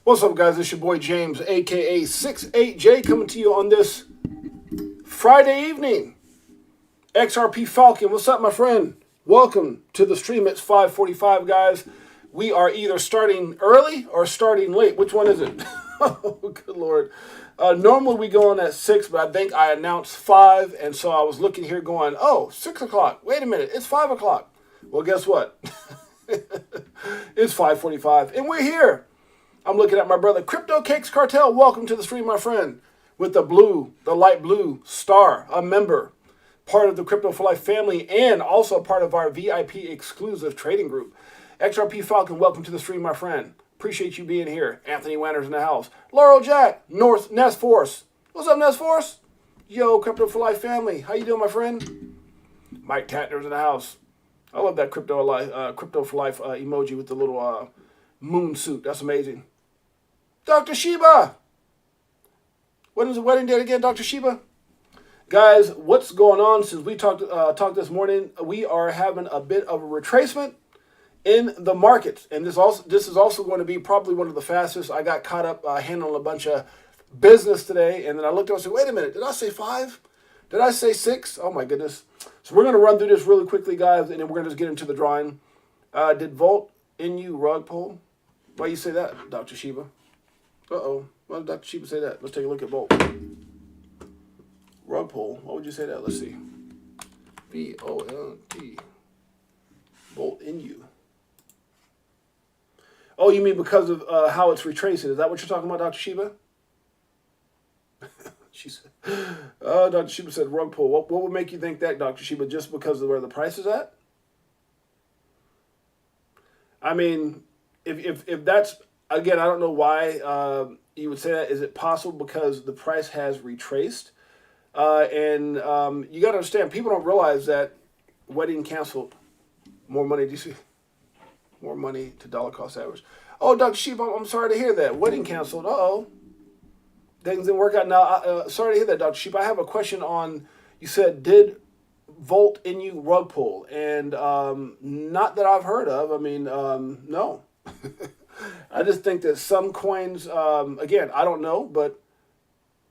What's up, guys? It's your boy James, aka 68J, coming to you on this Friday evening. XRP Falcon, what's up, my friend? Welcome to the stream. It's 5:45, guys. We are either starting early or starting late. Which one is it? Oh, good Lord. Normally we go on at 6, but I think I announced 5, and so I was looking here going, oh, 6 o'clock. Wait a minute, it's 5 o'clock. Well, guess what? It's 5:45, and we're here. I'm looking at my brother, Crypto Cakes Cartel. Welcome to the stream, my friend. With the light blue star, a member, part of the Crypto for Life family, and also part of our VIP exclusive trading group. XRP Falcon, welcome to the stream, my friend. Appreciate you being here. Anthony Wanners in the house. Laurel Jack, North Nest Force. What's up, Nest Force? Yo, Crypto for Life family. How you doing, my friend? Mike Tatner's in the house. I love that Crypto for Life emoji with the little moon suit. That's amazing. Dr. Sheba. When is the wedding date again, Dr. Sheba? Guys, what's going on since we talked this morning? We are having a bit of a retracement in the markets, and this is also going to be probably one of the fastest. I got caught up handling a bunch of business today, and then I looked up and said, wait a minute, did I say 5? Did I say 6? Oh my goodness. So we're going to run through this really quickly, guys, and then we're going to just get into the drawing. Did Volt NU rug pull? Why you say that, Dr. Sheba? Uh-oh. Why did Dr. Sheba say that? Let's take a look at Volt. Rug pull. Why would you say that? Let's see. V-O-L-T. Volt NU. Oh, you mean because of how it's retracing? Is that what you're talking about, Dr. Sheba? She said, Dr. Sheba said rug pull. What would make you think that, Dr. Sheba, just because of where the price is at? I mean, if that's, again, I don't know why you would say that. Is it possible because the price has retraced? And you got to understand, people don't realize that wedding canceled. More money, do you see? More money to dollar cost average. Oh, Dr. Sheba, I'm sorry to hear that. Wedding canceled. Uh-oh. Things didn't work out. Now, sorry to hear that, Dr. Sheba. I have a question on, you said, did Volt NU rug pull? And not that I've heard of. I mean, no. I just think that some coins, again, I don't know, but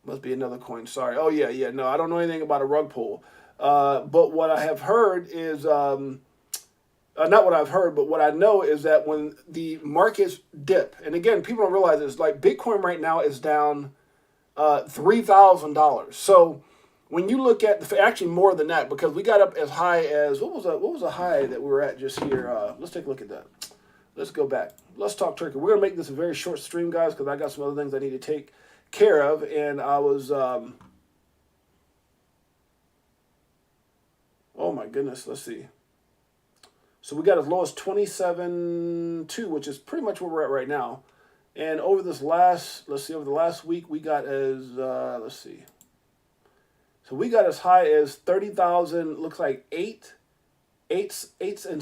must be another coin. Sorry. Oh, yeah. No, I don't know anything about a rug pull. But what I have heard is, not what I've heard, but what I know is that when the markets dip, and again, people don't realize this, like Bitcoin right now is down $3,000. So when you look at, actually more than that, because we got up as high as, what was a high that we were at just here? Let's take a look at that. Let's go back. Let's talk Turkey. We're going to make this a very short stream, guys, because I got some other things I need to take care of. And I was, oh my goodness, let's see. So we got as low as 27.2, which is pretty much where we're at right now. And over this over the last week, we got as, let's see. So we got as high as 30,000, looks like eight and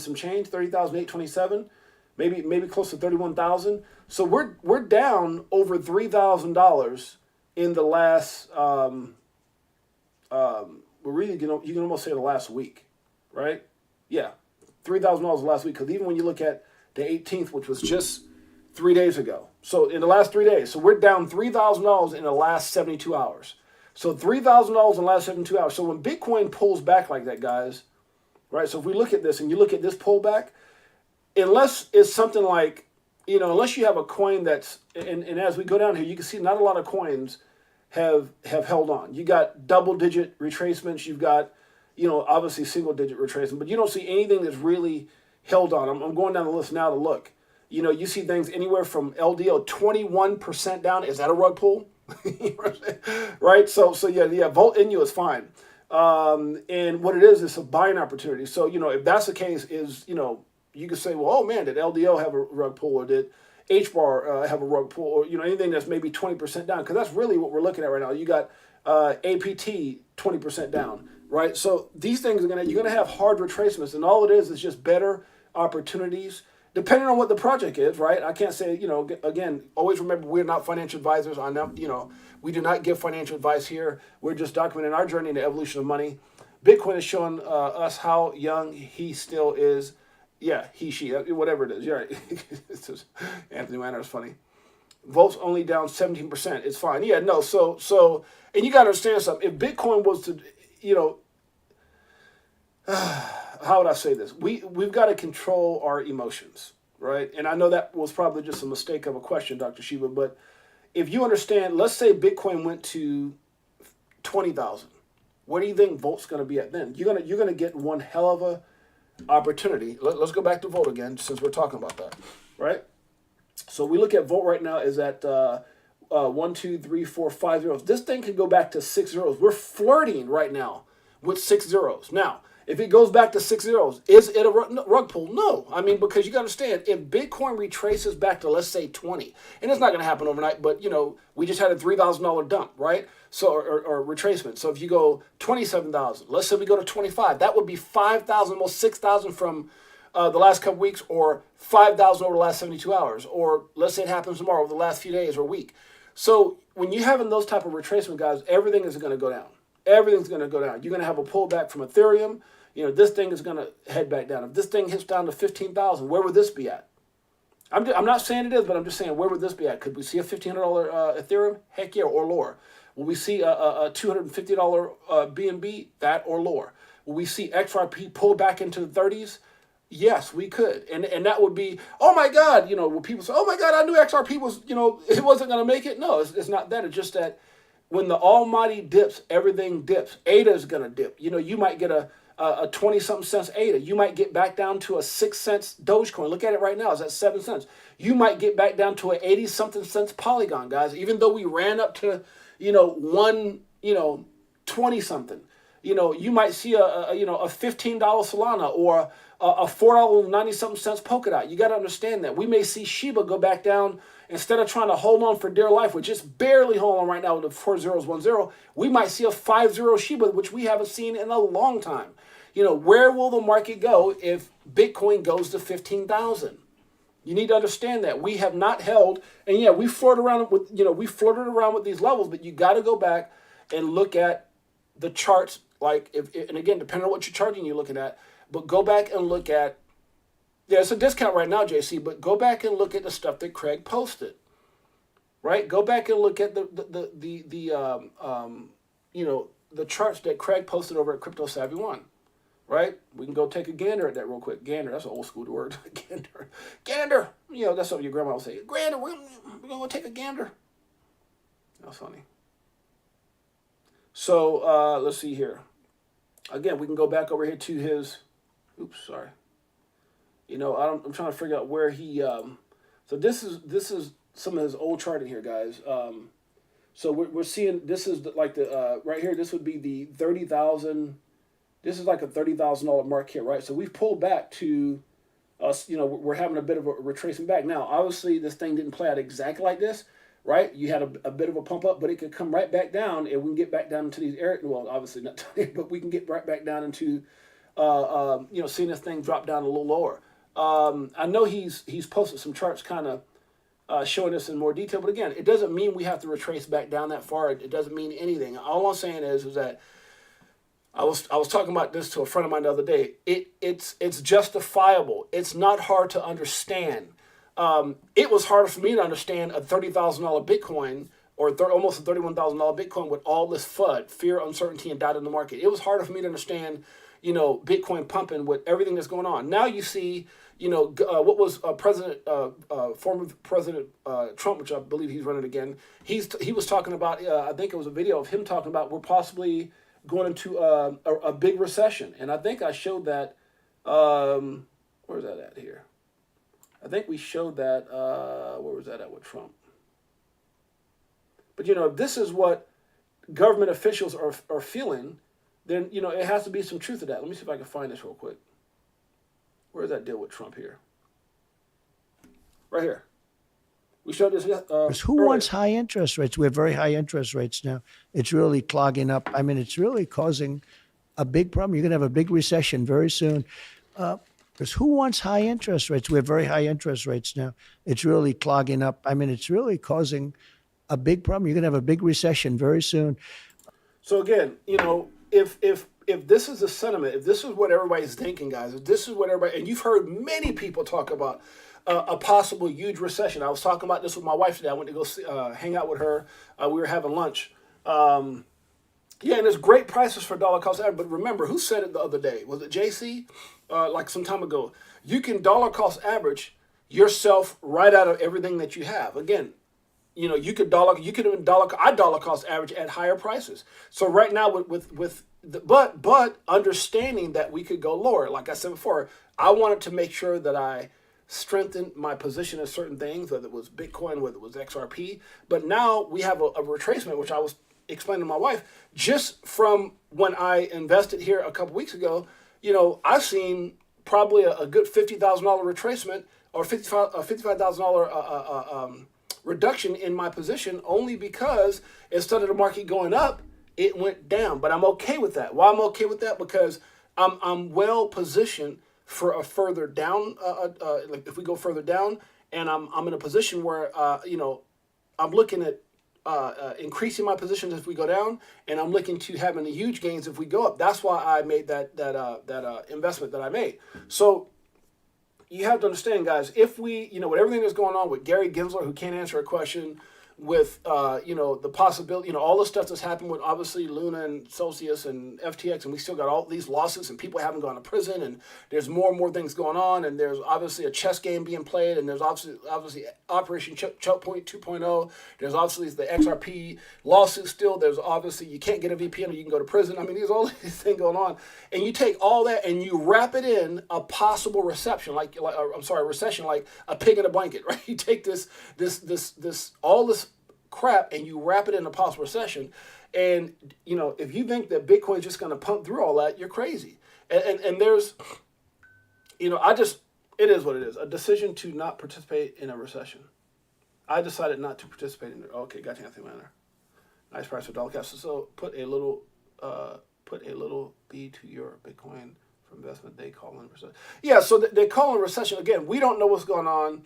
some change, 30,827. Maybe close to 31,000. So we're down over $3,000 in the last. We're really you can almost say the last week, right? Yeah, $3,000 last week. Because even when you look at the 18th, which was just 3 days ago, so in the last 3 days, so we're down $3,000 in the last 72 hours. So $3,000 in the last 72 hours. So when Bitcoin pulls back like that, guys, right? So if we look at this and you look at this pullback. Unless it's something like, unless you have a coin that's, and as we go down here, you can see not a lot of coins have held on. You got double-digit retracements. You've got, obviously single-digit retracement, but you don't see anything that's really held on. I'm going down the list now to look. You see things anywhere from LDO 21% down. Is that a rug pull? Right? So yeah, Volt NU is fine. And what it is a buying opportunity. So, if that's the case, you could say, well, oh man, did LDO have a rug pull, or did HBAR have a rug pull, or anything that's maybe 20% down? Because that's really what we're looking at right now. You got APT 20% down, right? So these things you're gonna have hard retracements, and all it is just better opportunities, depending on what the project is, right? I can't say, again, always remember we're not financial advisors. We do not give financial advice here. We're just documenting our journey in the evolution of money. Bitcoin is showing us how young he still is. Yeah, he, she, whatever it is. You're right. Anthony Manor is funny. Votes only down 17%. It's fine. Yeah, no. So, and you got to understand something. If Bitcoin was to, you know, how would I say this? We've got to control our emotions, right? And I know that was probably just a mistake of a question, Dr. Shiva, but if you understand, let's say Bitcoin went to 20,000. Where do you think vote's going to be at then? You're gonna get one hell of a opportunity. Let's go back to vote again, since we're talking about that, right? So we look at vote right now is at 1, 2, 3, 4, 5 zeros. This thing can go back to 6 zeros. We're flirting right now with 6 zeros. Now, if it goes back to 6 zeros, is it a rug pull? No. I mean, because you got to understand, if Bitcoin retraces back to, let's say, 20, and it's not going to happen overnight, but, you know, we just had a $3,000 dump, right? So, or retracement. So if you go 27,000, let's say we go to 25, that would be 5,000, almost 6,000 from the last couple weeks, or 5,000 over the last 72 hours, or let's say it happens tomorrow over the last few days or week. So when you're having those type of retracement, guys, everything is going to go down. Everything's going to go down. You're going to have a pullback from Ethereum. You know, this thing is going to head back down. If this thing hits down to 15,000, where would this be at? I'm not saying it is, but I'm just saying, where would this be at? Could we see a $1,500 Ethereum? Heck yeah, or lower. Will we see a $250 BNB? That or lower. Will we see XRP pull back into the 30s? Yes, we could. And that would be, oh my God, you know, when people say, oh my God, I knew XRP was, you know, it wasn't going to make it. No, it's not that. It's just that when the almighty dips, everything dips. ADA is going to dip. You know, you might get a 20-something cents ADA. You might get back down to a 6 cents Dogecoin. Look at it right now. It's at 7 cents. You might get back down to an 80-something cents Polygon, guys. Even though we ran up to, you know, 20-something. You know, you might see a $15 Solana or a $4.90-something cents Polkadot. You got to understand that. We may see Shiba go back down. Instead of trying to hold on for dear life, which is barely holding on right now with the 4 zeros, 1 0, we might see a 5-0 Shiba, which we haven't seen in a long time. You know, where will the market go if Bitcoin goes to 15,000? You need to understand that. We have not held, and yeah, we flirted around with these levels, but you got to go back and look at the charts. Like, and again, depending on what you're charting, you're looking at, but go back and look at. Yeah, it's a discount right now, JC, but go back and look at the stuff that Craig posted, right? Go back and look at the charts that Craig posted over at Crypto Savvy One, right? We can go take a gander at that real quick. Gander, that's an old school word. Gander. You know, that's what your grandma would say. Gander, we're gonna take a gander. That's funny. So let's see here. Again, we can go back over here to his. Oops, sorry. You know, I'm trying to figure out where he. So this is some of his old charting here, guys. So we're seeing this is like the right here. This would be the 30,000. This is like a $30,000 mark here, right? So we've pulled back to us. You know, we're having a bit of a retracement back. Now, obviously, this thing didn't play out exactly like this, right? You had a bit of a pump up, but it could come right back down, and we can get back down into these areas. Well, obviously not, but we can get right back down into, seeing this thing drop down a little lower. I know he's posted some charts kind of showing this in more detail, but again, it doesn't mean we have to retrace back down that far. It doesn't mean anything. All I'm saying is that I was talking about this to a friend of mine the other day. It's justifiable. It's not hard to understand. It was harder for me to understand a $30,000 Bitcoin or almost a $31,000 Bitcoin with all this FUD, fear, uncertainty, and doubt in the market. It was harder for me to understand, you know, Bitcoin pumping with everything that's going on. Now you see, you know, what was former President Trump, which I believe he's running again. He was talking about, I think it was a video of him talking about we're possibly going into a big recession. And I think I showed that, where's that at here? I think we showed that, where was that at with Trump? But, you know, if this is what government officials are feeling, then, you know, it has to be some truth to that. Let me see if I can find this real quick. Where's that deal with Trump here? Right here. We showed this. Who wants high interest rates? We have very high interest rates now. It's really clogging up. I mean, it's really causing a big problem. You're going to have a big recession very soon. Because who wants high interest rates? We have very high interest rates now. It's really clogging up. I mean, it's really causing a big problem. You're going to have a big recession very soon. So again, you know, if this is the sentiment, if this is what everybody's thinking, guys, if this is what everybody, and you've heard many people talk about, a possible huge recession. I was talking about this with my wife today. I went to go hang out with her. We were having lunch. Yeah, and there's great prices for dollar cost average. But remember, who said it the other day? Was it JC? Like some time ago. You can dollar cost average yourself right out of everything that you have. Again, you could even dollar cost average at higher prices. So right now but understanding that we could go lower. Like I said before, I wanted to make sure that I strengthened my position in certain things, whether it was Bitcoin, whether it was XRP. But now we have a retracement, which I was explaining to my wife, just from when I invested here a couple weeks ago. I've seen probably a good $50,000 retracement or $55,000 reduction in my position, only because instead of the market going up, it went down. But I'm okay with that. Why I'm okay with that? Because I'm well positioned for a further down. Like if we go further down, and I'm in a position where I'm looking at increasing my positions if we go down, and I'm looking to having the huge gains if we go up. That's why I made that investment that I made. So you have to understand, guys, if we, with everything that's going on with Gary Gensler, who can't answer a question, with, the possibility, all the stuff that's happened with obviously Luna and Celsius and FTX, and we still got all these lawsuits and people haven't gone to prison, and there's more and more things going on, and there's obviously a chess game being played, and there's obviously Operation Choke Point 2.0, there's obviously the XRP lawsuit still, there's obviously you can't get a VPN or you can go to prison. I mean, there's all these things going on, and you take all that and you wrap it in a possible recession, recession, like a pig in a blanket, right? You take all this crap and you wrap it in a possible recession, and if you think that Bitcoin is just going to pump through all that, you're crazy. And there's it is what it is, a decision to not participate in a recession. I decided not to participate in it. Okay, gotcha, Anthony Manor. Nice price for dollar cash. So put a little B to your Bitcoin for investment. They call in recession. Yeah, so they call in recession. Again, we don't know what's going on.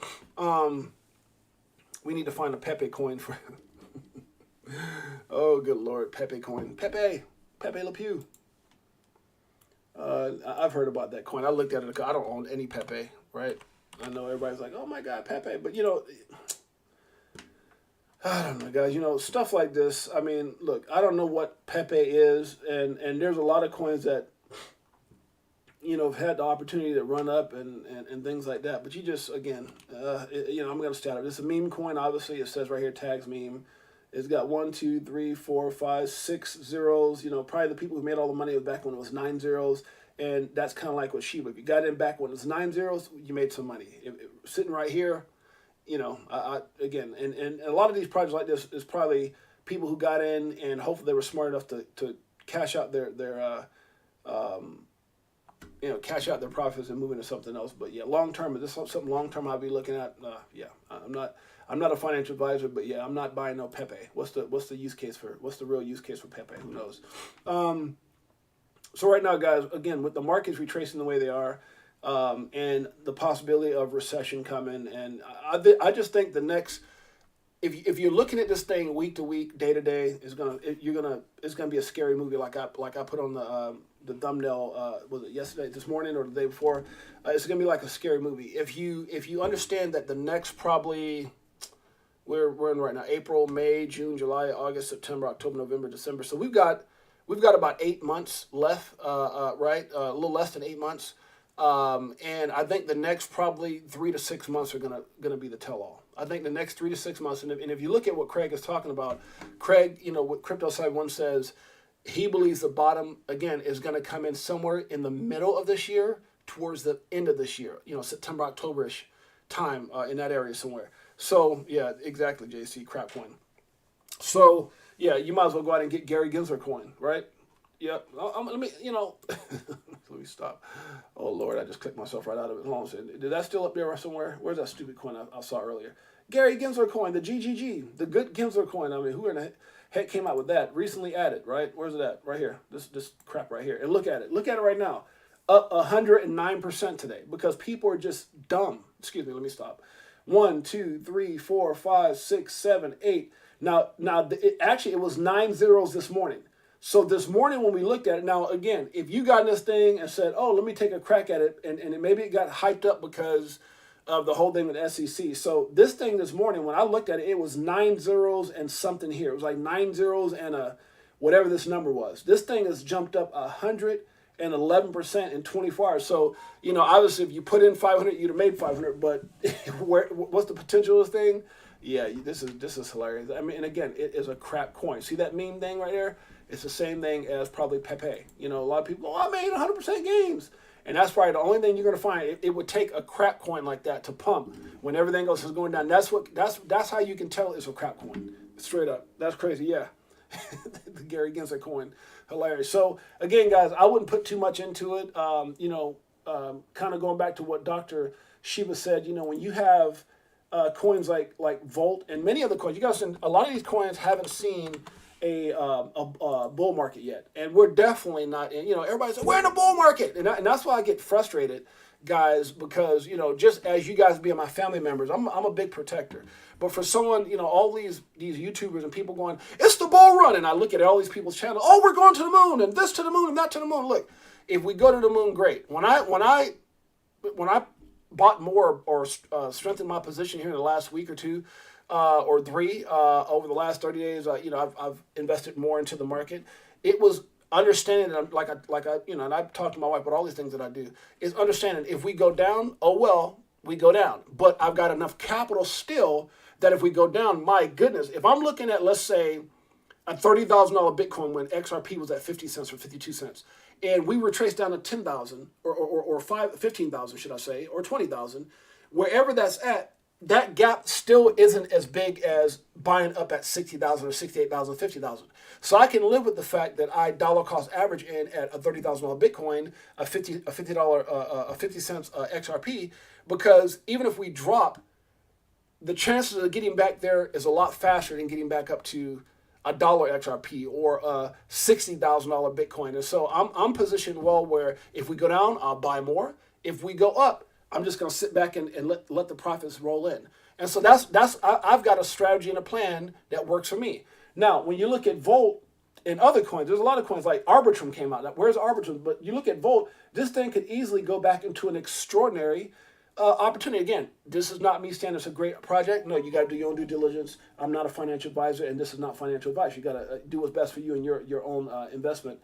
We need to find a Pepe coin for. Oh, good Lord, Pepe coin. Pepe Le Pew. I've heard about that coin. I looked at it. I don't own any Pepe, right? I know everybody's like, oh my God, Pepe. But I don't know, guys. Stuff like this. I mean, look, I don't know what Pepe is, and there's a lot of coins that have had the opportunity to run up and things like that. But you just, again, I'm going to stay out of it. It's a meme coin, obviously. It says right here, tags meme. It's got 1, 2, 3, 4, 5, 6 zeros. Probably the people who made all the money was back when it was 9 zeros. And that's kind of like with Shiba. If you got in back when it was 9 zeros, you made some money. Sitting right here, again, and a lot of these projects like this is probably people who got in and hopefully they were smart enough to cash out their cash out their profits and move into something else. But yeah, long term, is this something long term I'll be looking at? Yeah, I'm not a financial advisor, but yeah, I'm not buying no Pepe. What's the real use case for Pepe? Who knows? So right now, guys, again, with the markets retracing the way they are, and the possibility of recession coming, and I just think the next, if you're looking at this thing week to week, day to day, it's gonna be a scary movie. Like I put on the thumbnail, was it this morning or the day before? It's gonna be like a scary movie. If you understand that the next probably, we're in right now, April, May, June, July, August, September, October, November, December. So we've got about 8 months left, right? A little less than 8 months. And I think the next probably 3 to 6 months are gonna be the tell-all. I think the next 3 to 6 months, and if you look at what Craig is talking about, Craig, what Crypto Side One says, he believes the bottom again is going to come in somewhere in the middle of this year, towards the end of this year. September, October-ish time, in that area somewhere. So yeah, exactly, JC, crap coin. So yeah, you might as well go out and get Gary Gensler coin, right? Yep. Let me let me stop. Oh Lord, I just clicked myself right out of it. Hold on, did that still up there somewhere? Where's that stupid coin I saw earlier? Gary Gensler coin, the GGG, the good Gensler coin. I mean, who in the heck came out with that? Recently added, right? Where's it at? Right here. This crap right here. And look at it. Look at it right now. Up 109% today because people are just dumb. Excuse me. Let me stop. 1, 2, 3, 4, 5, 6, 7, 8. Now, it was 9 zeros this morning. So this morning when we looked at it, now again, if you got in this thing and said, oh, let me take a crack at it, and maybe it got hyped up because of the whole thing with SEC. So this thing this morning, when I looked at it, it was 9 zeros and something here. It was like 9 zeros and a whatever this number was. This thing has jumped up 111% in 24 hours. So, you know, obviously if you put in 500, you'd have made 500, but what's the potential of this thing? Yeah, this is hilarious. I mean, and again, it is a crap coin. See that meme thing right there? It's the same thing as probably Pepe. You know, a lot of people, I made 100% gains. And that's probably the only thing you're going to find. It would take a crap coin like that to pump when everything else is going down. That's how you can tell it's a crap coin. Straight up. That's crazy. Yeah. The Gary Gensler coin. Hilarious. So again, guys, I wouldn't put too much into it. Kind of going back to what Dr. Shiva said, you know, when you have coins like Volt and many other coins, you guys, a lot of these coins haven't seen a bull market yet, and we're definitely not in. You know, everybody says we're in a bull market, and that's why I get frustrated, guys, because you know, just as you guys being my family members, I'm a big protector. But for someone, you know, all these YouTubers and people going, it's the bull run, and I look at all these people's channels, oh, we're going to the moon, and this to the moon, and that to the moon. Look, if we go to the moon, great. When I bought more or strengthened my position here in the last week or two. Or three over the last 30 days, you know, I've invested more into the market. It was understanding that, like I, you know, and I've talked to my wife about all these things that I do, is understanding if we go down, oh well, we go down. But I've got enough capital still that if we go down, my goodness, if I'm looking at, let's say, a $30,000 Bitcoin when XRP was at 50 cents or 52 cents, and we retraced down to 10,000 or 15,000, should I say, or 20,000, wherever that's at, that gap still isn't as big as buying up at 60,000 or 68,000, 50,000. So I can live with the fact that I dollar cost average in at a $30,000 Bitcoin, a $50 50 cents XRP, because even if we drop, the chances of getting back there is a lot faster than getting back up to a dollar XRP or a $60,000 Bitcoin. And so I'm positioned well where if we go down, I'll buy more. If we go up, I'm just going to sit back and let the profits roll in. And so I've got a strategy and a plan that works for me. Now, when you look at Volt and other coins, there's a lot of coins like Arbitrum came out. Now, where's Arbitrum? But you look at Volt, this thing could easily go back into an extraordinary opportunity. Again, this is not me saying it's a great project. No, you got to do your own due diligence. I'm not a financial advisor, and this is not financial advice. You got to do what's best for you and your own investment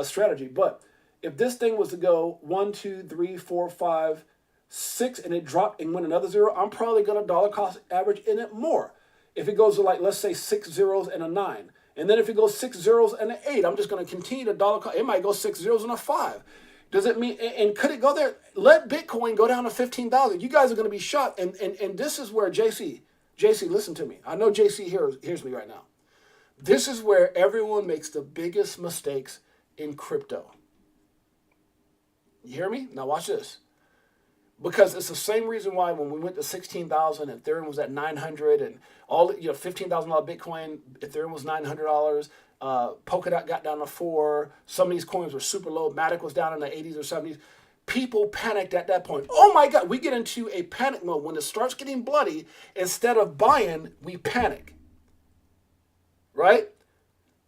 strategy. But if this thing was to go 1, 2, 3, 4, 5, 6, and it dropped and went another zero, I'm probably going to dollar cost average in it more. If it goes to, like, let's say 6 zeros and a 9, and then if it goes 6 zeros and an 8, I'm just going to continue to dollar cost. It might go 6 zeros and a 5. Does it mean, and could it go there? Let Bitcoin go down to 15,000. You guys are going to be shocked. And this is where JC, listen to me. I know JC hears me right now. This is where everyone makes the biggest mistakes in crypto. You hear me? Now watch this. Because it's the same reason why when we went to 16,000, Ethereum was at 900, and all $15,000 Bitcoin, Ethereum was $900. Polkadot got down to 4. Some of these coins were super low. Matic was down in the 80s or 70s. People panicked at that point. Oh my God, we get into a panic mode. When it starts getting bloody, instead of buying, we panic. Right?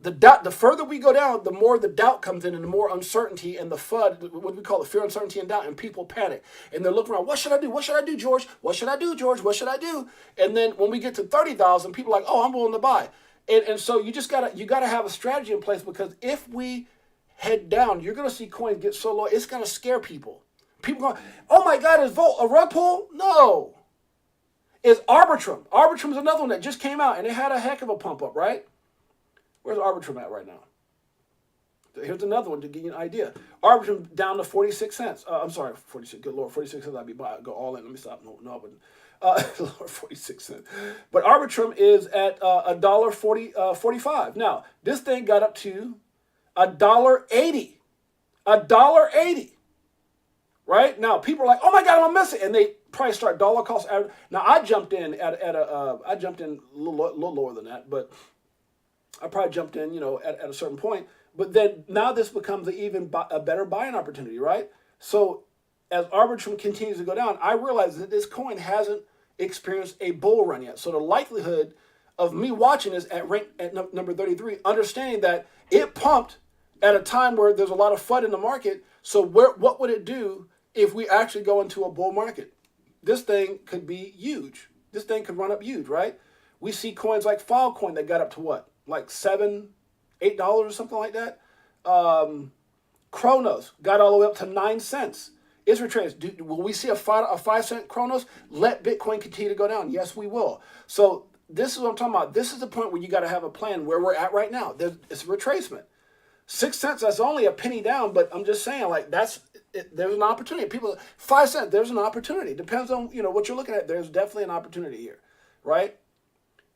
The further we go down, the more the doubt comes in and the more uncertainty and the FUD, what we call it, fear, uncertainty, and doubt, and people panic. And they're looking around, what should I do? What should I do, George? What should I do, George? What should I do? And then when we get to 30,000, people are like, oh, I'm willing to buy. And so you gotta have a strategy in place, because if we head down, you're gonna see coins get so low, it's gonna scare people. People going, oh my God, is Volt a rug pull? No. It's Arbitrum. Arbitrum is another one that just came out and it had a heck of a pump up, right? Where's Arbitrum at right now? Here's another one to give you an idea. Arbitrum down to 46 cents. I'm sorry, 46. Good Lord, 46 cents. Go all in. Let me stop. No, but 46 cents. But Arbitrum is at $1.45. Now this thing got up to $1.80. $1.80. Right now, people are like, "Oh my God, I'm gonna miss it," and they probably start dollar cost average. Now I jumped in I jumped in a little lower than that, but I probably jumped in, at a certain point. But then now this becomes a better buying opportunity, right? So as Arbitrum continues to go down, I realize that this coin hasn't experienced a bull run yet. So the likelihood of me watching this at number 33, understanding that it pumped at a time where there's a lot of FUD in the market. So what would it do if we actually go into a bull market? this thing could be huge. This thing could run up huge, right? We see coins like Filecoin that got up to what? Like $7, $8 or something like that. Kronos got all the way up to 9 cents. Is retraced. Will we see a 5 cent Kronos? Let Bitcoin continue to go down. Yes, we will. So this is what I'm talking about. This is the point where you got to have a plan where we're at right now. It's a retracement. 6 cents, that's only a penny down, but I'm just saying, like, there's an opportunity. People, 5 cents, there's an opportunity. Depends on, what you're looking at. There's definitely an opportunity here, right?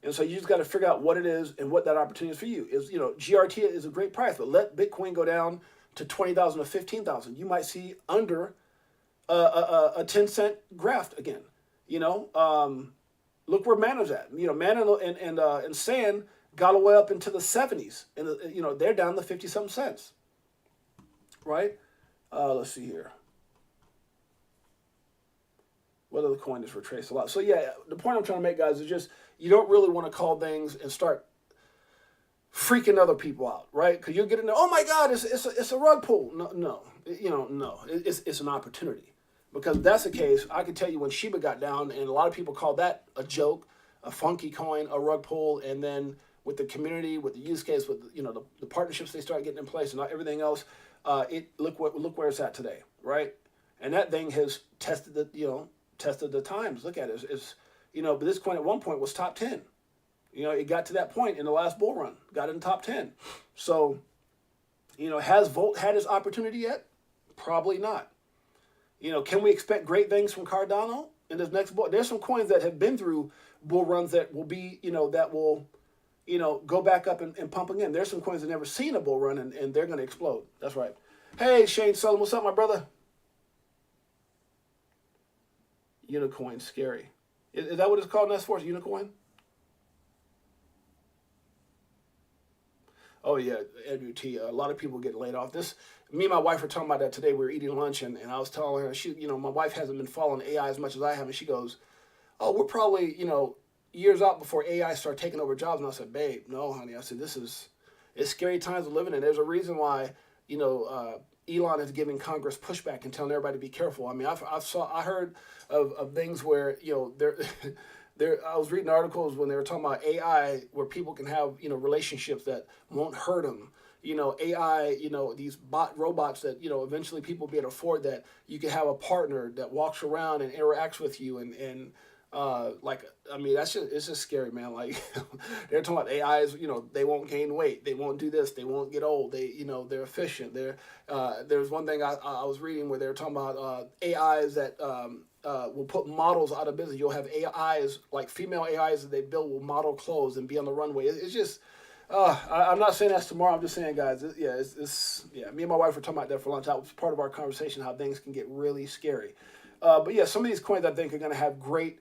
And so you just got to figure out what it is and what that opportunity is for you. GRT is a great price, but let Bitcoin go down to 20,000 or 15,000. You might see under a 10-cent graft again. Look where Mana's at. Mana and Sand got all the way up into the 70s, and they're down to 50-something cents. Right? Let's see here. What other coin is retraced a lot? So yeah, the point I'm trying to make, guys, is just you don't really want to call things and start freaking other people out, right? Because you'll get in there. Oh my God, it's a rug pull. No. It's an opportunity. Because if that's the case, I can tell you when Shiba got down, and a lot of people called that a joke, a funky coin, a rug pull, and then with the community, with the use case, with the partnerships they start getting in place, and everything else, look where it's at today, right? And that thing has tested the times. Look at it. But this coin at one point was top 10. It got to that point in the last bull run, got in the top 10. So, has Volt had his opportunity yet? Probably not. Can we expect great things from Cardano in this next bull? There's some coins that have been through bull runs that will be, that will, go back up and pump again. There's some coins that never seen a bull run and they're going to explode. That's right. Hey, Shane Sullivan, what's up, my brother? Unicoin, scary. Is that what it's called in S4? Unicoin? Oh yeah, Andrew T. A lot of people get laid off. Me and my wife were talking about that today. We were eating lunch, and I was telling her, my wife hasn't been following AI as much as I have, and she goes, "Oh, we're probably, years out before AI start taking over jobs." And I said, "Babe, no, honey." I said, it's scary times we're living in. There's a reason why, Elon is giving Congress pushback and telling everybody to be careful. I mean, I heard of things where, I was reading articles when they were talking about AI where people can have, relationships that won't hurt them. AI, these robots that, eventually people will be able to afford, that you can have a partner that walks around and interacts with you it's just scary, man. Like they're talking about AIs, they won't gain weight, they won't do this, they won't get old, they're efficient. There's one thing I was reading where they were talking about AIs that will put models out of business. You'll have AIs, like female AIs that they build will model clothes and be on the runway. It's just, I'm not saying that's tomorrow. I'm just saying, guys, me and my wife were talking about that for lunch. That was part of our conversation, how things can get really scary. But yeah, some of these coins I think are going to have great,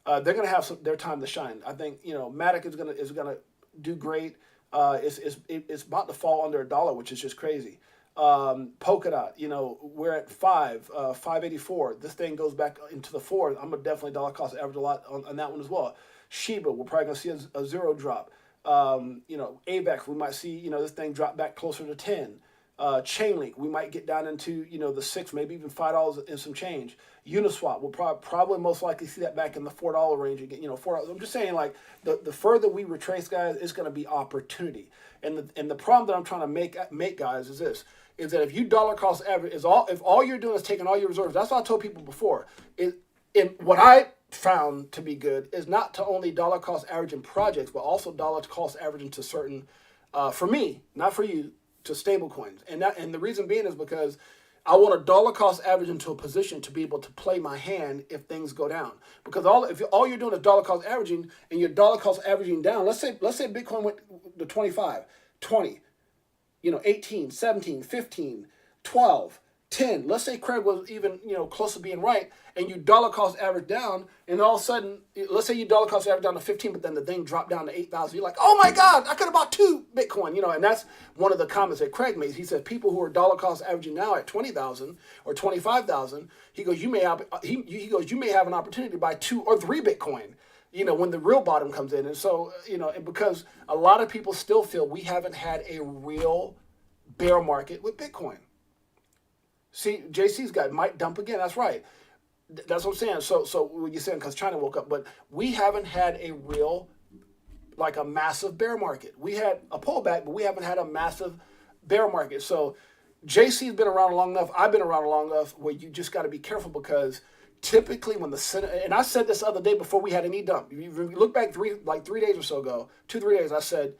they're going to have their time to shine. I think, Matic is going to do great. It's about to fall under $1, which is just crazy. Polkadot, we're at 584. This thing goes back into the 4. I'm gonna definitely dollar cost average a lot on that one as well. Shiba, we're probably gonna see a zero drop. AVAX, we might see, this thing drop back closer to 10. Chainlink, we might get down into, the 6, maybe even $5 and some change. Uniswap, we'll probably most likely see that back in the $4 range again. $4. I'm just saying, like, the further we retrace, guys, it's going to be opportunity. And the problem that I'm trying to make, guys, is this: is that if you dollar cost average if all you're doing is taking all your reserves, that's what I told people before. What I found to be good is not to only dollar cost average in projects, but also dollar cost average into certain, for me, not for you, to stable coins. And the reason being is because I want a dollar cost average into a position to be able to play my hand if things go down. Because if all you're doing is dollar cost averaging and you're dollar cost averaging down, let's say Bitcoin went to 25, 20, 18, 17, 15, 12, 10. Let's say Craig was even, close to being right, and you dollar cost average down, and all of a sudden, let's say you dollar cost average down to 15, but then the thing dropped down to 8,000. You're like, oh my God, I could have bought 2 Bitcoin, and that's one of the comments that Craig made. He said people who are dollar cost averaging now at 20,000 or 25,000, he goes, you may have an opportunity to buy 2 or 3 Bitcoin, when the real bottom comes in. And so, and because a lot of people still feel we haven't had a real bear market with Bitcoin. See, JC's guy might dump again. That's right. That's what I'm saying. So what you're saying, because China woke up, but we haven't had a real, like a massive bear market. We had a pullback, but we haven't had a massive bear market. So JC's been around long enough. I've been around long enough where you just got to be careful, because typically when the Senate, and I said this the other day before we had any dump, if you look back 3 days or so ago, 2-3 days, I said,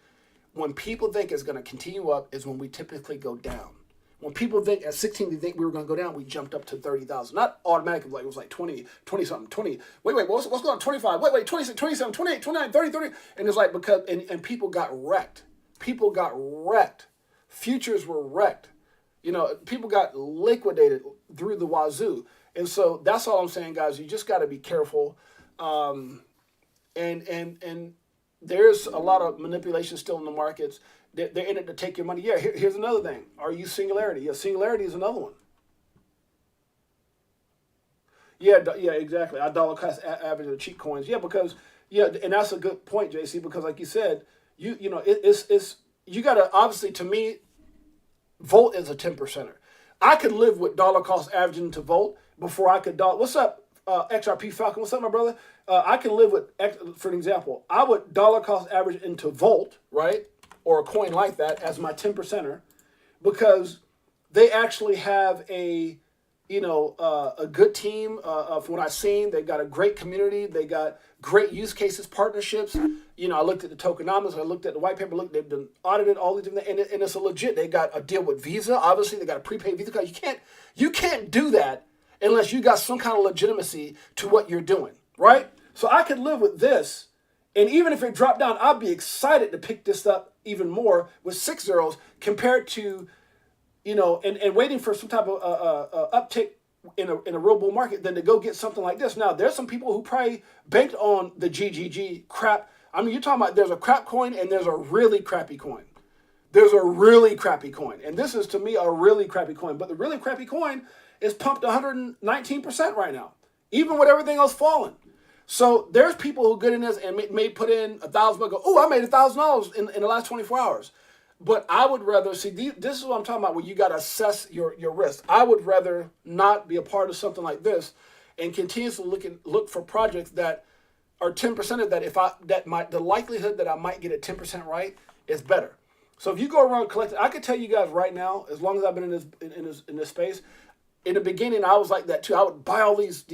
when people think it's going to continue up is when we typically go down. When people think at 16, they think we were going to go down, we jumped up to 30,000. Not automatically, like it was like 20 something, 20. Wait, what's going on? 25. Wait, 26, 27, 28, 29, 30, 30. And it's like, because, and people got wrecked. People got wrecked. Futures were wrecked. You know, people got liquidated through the wazoo. And so that's all I'm saying, guys. You just got to be careful. And there's a lot of manipulation still in the markets. They're in it to take your money. Yeah, here's another thing. Are you Singularity? Yeah, Singularity is another one. Yeah, exactly. Our dollar cost average of the cheap coins. Yeah, because and that's a good point, JC. Because like you said, it's you got to, obviously, to me, Volt is a 10%er. I could live with dollar cost averaging to Volt before I could What's up, XRP Falcon? What's up, my brother? I can live with, for an example, I would dollar cost average into Volt, right? Or a coin like that as my 10%er, because they actually have a good team. From what I've seen, they've got a great community. They got great use cases, partnerships. I looked at the tokenomics. I looked at the white paper. They've been audited, all these different things, and it's a legit. They got a deal with Visa. Obviously, they got a prepaid Visa card. You can't do that unless you got some kind of legitimacy to what you're doing, right? So I could live with this. And even if it dropped down, I'd be excited to pick this up even more with 6 zeros compared to, and waiting for some type of uptick in a real bull market than to go get something like this. Now, there's some people who probably banked on the GGG crap. I mean, you're talking about there's a crap coin and there's a really crappy coin. There's a really crappy coin. And this is, to me, a really crappy coin. But the really crappy coin is pumped 119% right now, even with everything else falling. So there's people who get in this and may put in $1,000, go, oh, I made $1,000 in the last 24 hours. But I would rather see, this is what I'm talking about, where you got to assess your risk. I would rather not be a part of something like this and continuously look for projects that are 10% of that. The likelihood that I might get it 10% right is better. So if you go around collecting, I could tell you guys right now, as long as I've been in this space, in the beginning I was like that too. I would buy all these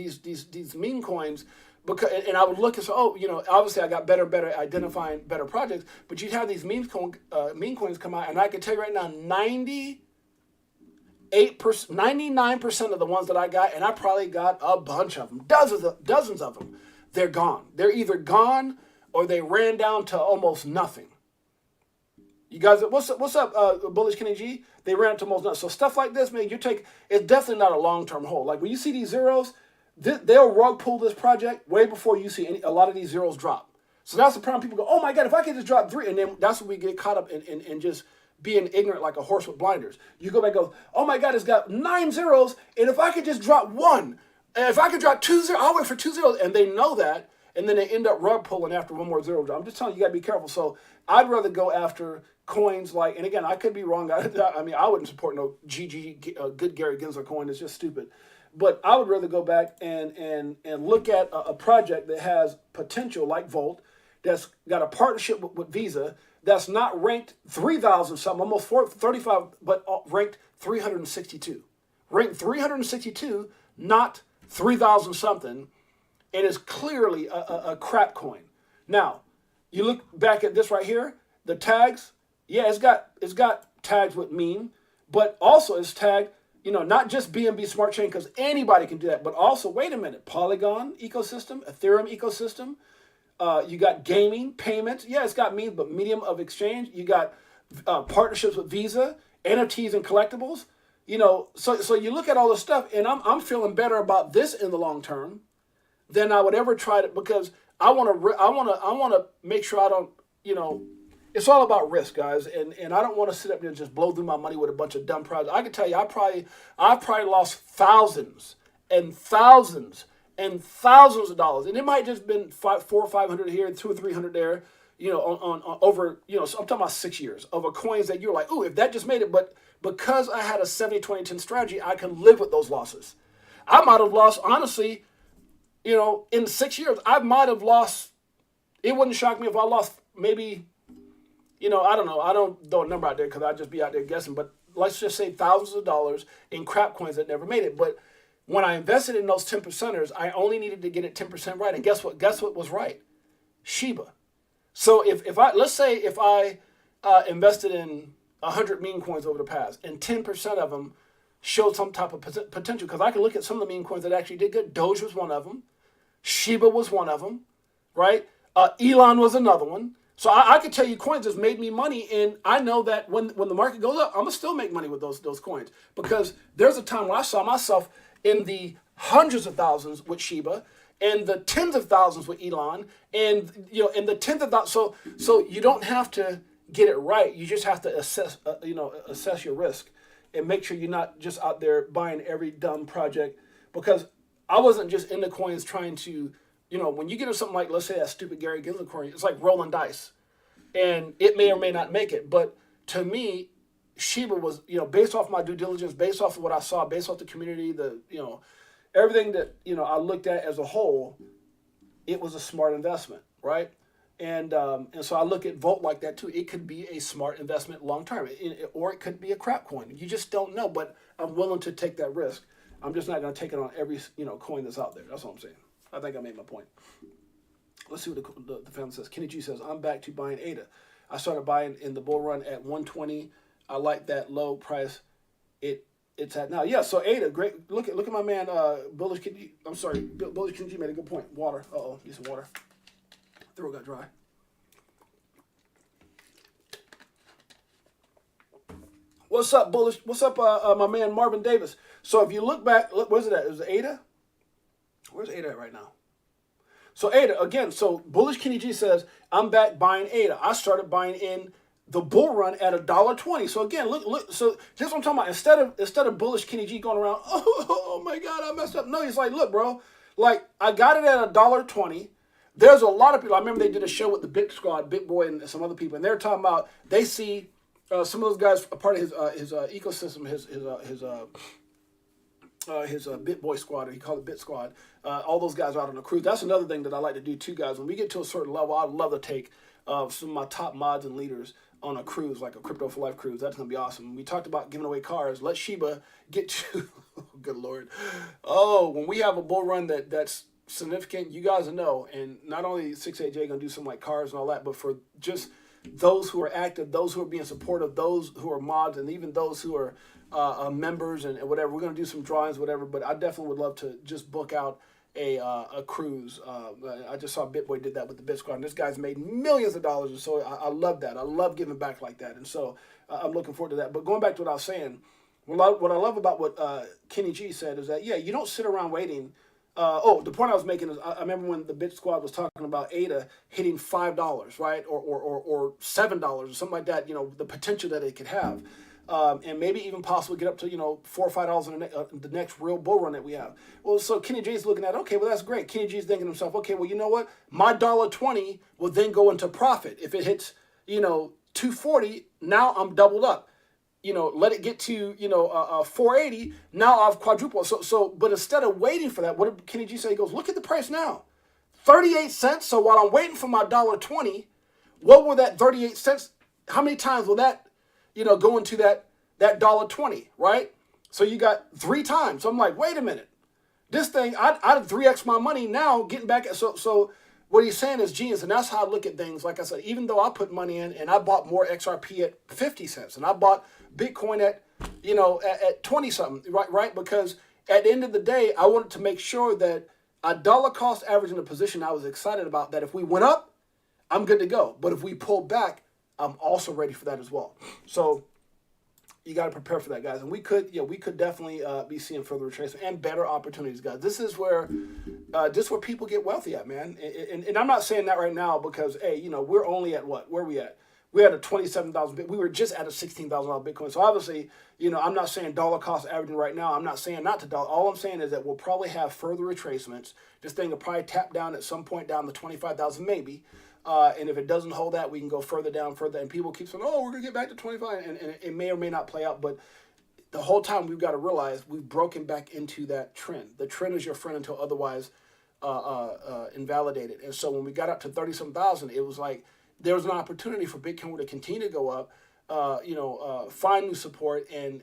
meme coins. And I would look and say, obviously I got better identifying better projects, but you'd have these meme coins come out, and I can tell you right now, 99% of the ones that I got, and I probably got a bunch of them, dozens of them, they're gone. They're either gone or they ran down to almost nothing. You guys, what's up, Bullish Kenny G? They ran to almost nothing. So stuff like this, man, it's definitely not a long-term hold. Like when you see these zeros, they'll rug pull this project way before you see a lot of these zeros drop. So that's the problem. People go, oh my God, if I could just drop 3, and then that's when we get caught up in just being ignorant like a horse with blinders. You go back and go, oh my God, it's got 9 zeros, and if I could just drop 1, and if I could drop 2 zeros, I'll wait for 2 zeros, and they know that, and then they end up rug pulling after one more zero drop. I'm just telling you, you got to be careful. So I'd rather go after coins like, and again, I could be wrong. I mean, I wouldn't support no good Gary Gensler coin. It's just stupid. But I would rather go back and look at a project that has potential like Volt, that's got a partnership with Visa, that's not ranked 3,000 something, almost 35, but ranked 362. Ranked 362, not 3,000 something, and is clearly a crap coin. Now, you look back at this right here, the tags, yeah, it's got tags with meme, but also it's tagged, not just BNB Smart Chain, because anybody can do that, but also, wait a minute, Polygon ecosystem, Ethereum ecosystem, you got gaming, payments, yeah, it's got memes, but medium of exchange, you got partnerships with Visa, NFTs and collectibles, so you look at all this stuff, and I'm feeling better about this in the long term than I would ever try to, because I want to make sure I don't, it's all about risk, guys, and I don't want to sit up there and just blow through my money with a bunch of dumb projects. I can tell you, I've probably lost thousands and thousands and thousands of dollars, and it might just been 400 or 500 here, 200 or 300 there, on over, so I'm talking about 6 years over coins that you're like, ooh, if that just made it, but because I had a 70-20-10 strategy, I can live with those losses. I might have lost, honestly, in 6 years, I might have lost. It wouldn't shock me if I lost maybe, I don't know. I don't throw a number out there because I'd just be out there guessing. But let's just say thousands of dollars in crap coins that never made it. But when I invested in those 10%ers, I only needed to get it 10% right. And guess what? Guess what was right? Shiba. So if I invested in 100 meme coins over the past, and 10% of them showed some type of potential, because I can look at some of the meme coins that actually did good. Doge was one of them. Shiba was one of them, right? Elon was another one. So I could tell you coins that's made me money, and I know that when the market goes up, I'm gonna still make money with those coins, because there's a time when I saw myself in the hundreds of thousands with Shiba, and the tens of thousands with Elon, and in the tens of thousands. So you don't have to get it right. You just have to assess your risk and make sure you're not just out there buying every dumb project. Because I wasn't just into coins trying to, when you get into something like, let's say, that stupid Gary Gensler coin, it's like rolling dice, and it may or may not make it. But to me, Shiba was, based off my due diligence, based off of what I saw, based off the community, everything that I looked at as a whole, it was a smart investment, right? And so I look at Volt like that too. It could be a smart investment long term, or it could be a crap coin. You just don't know. But I'm willing to take that risk. I'm just not going to take it on every coin that's out there. That's all I'm saying. I think I made my point. Let's see what the family says. Kenny G says, I'm back to buying ADA. I started buying in the bull run at 120. I like that low price it's at now. Yeah, so ADA, great. Look at my man, Bullish Kenny. I'm sorry, Bullish Kenny made a good point. Water. Uh-oh, need some water. Throat got dry. What's up, Bullish? What's up, my man Marvin Davis? So if you look back, where's it at? Is it ADA? Where's ADA at right now? So ADA, again, so Bullish Kenny G says, I'm back buying ADA. I started buying in the bull run at $1.20. So again, look. So here's what I'm talking about. Instead of Bullish Kenny G going around, oh my God, I messed up. No, he's like, look, bro, like I got it at $1.20. There's a lot of people. I remember they did a show with the Bit Squad, Bit Boy, and some other people, and they're talking about they see some of those guys a part of his ecosystem, his Bit Boy squad, or he called it Bit Squad. All those guys are out on a cruise. That's another thing that I like to do too, guys. When we get to a certain level, I'd love to take some of my top mods and leaders on a cruise, like a Crypto for Life cruise. That's gonna be awesome. We talked about giving away cars. Let Shiba get to, good Lord. Oh, when we have a bull run that's significant, you guys know, and not only 68J gonna do some like cars and all that, but for just those who are active, those who are being supportive, those who are mods, and even those who are members and whatever, we're gonna do some drawings, whatever. But I definitely would love to just book out a cruise. I just saw BitBoy did that with the Bit Squad, and this guy's made millions of dollars, and so I love that. I love giving back like that, and so I'm looking forward to that. But going back to what I was saying, what I love about what Kenny G said is that, yeah, you don't sit around waiting. The point I was making is I remember when the Bit Squad was talking about ADA hitting $5, right, or $7 or something like that. The potential that it could have, and maybe even possibly get up to $4 or $5 in the next real bull run that we have. Well, so Kenny G is looking at, okay, well that's great. Kenny G is thinking to himself, okay, well you know what, my $1.20 will then go into profit if it hits $2.40. Now I'm doubled up. Let it get to, 480. Now I've quadrupled. But instead of waiting for that, what did Kenny G say? He goes, look at the price now, 38 cents. So while I'm waiting for my $1.20, what will that 38 cents, how many times will that, go into that $1.20, right? So you got 3 times. So I'm like, wait a minute, this thing, I'd 3x my money now getting back. So what he's saying is genius, and that's how I look at things. Like I said, even though I put money in and I bought more XRP at 50 cents and I bought Bitcoin at 20 something, right? Because at the end of the day, I wanted to make sure that a dollar cost average in a position I was excited about, that if we went up, I'm good to go. But if we pull back, I'm also ready for that as well. So you got to prepare for that, guys. And we could definitely be seeing further retracement and better opportunities, guys. This is where people get wealthy at, man. And I'm not saying that right now because, hey, we're only at what? Where are we at? We had a 27,000. We were just at a $16,000 Bitcoin. So obviously, I'm not saying dollar cost averaging right now. I'm not saying not to dollar. All I'm saying is that we'll probably have further retracements. This thing will probably tap down at some point down to 25,000 maybe. And if it doesn't hold that, we can go further down, and people keep saying, oh, we're going to get back to 25, and it may or may not play out. But the whole time we've got to realize we've broken back into that trend. The trend is your friend until otherwise invalidated. And so when we got up to 30-some thousand, it was like there was an opportunity for Bitcoin to continue to go up, find new support and